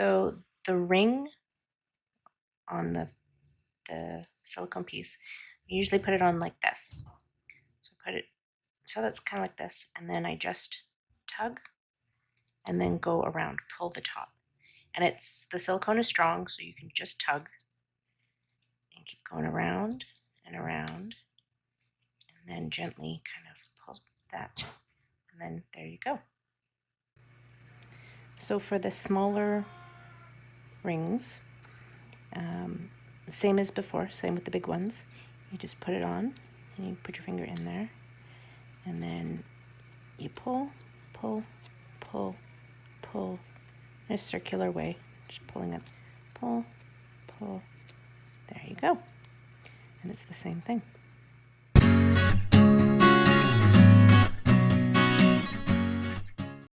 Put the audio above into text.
So the ring on the silicone piece, I usually put it on like this. So put it, so that's kind of like this, and then I just tug and then go around, pull the top. And the silicone is strong, so you can just tug and keep going around and around, and then gently kind of pull that, and then there you go. So for the smaller rings, same as before, same with the big ones. You just put it on, and you put your finger in there, and then you pull, pull, pull, pull, in a circular way, just pulling up, pull, pull, there you go. And it's the same thing.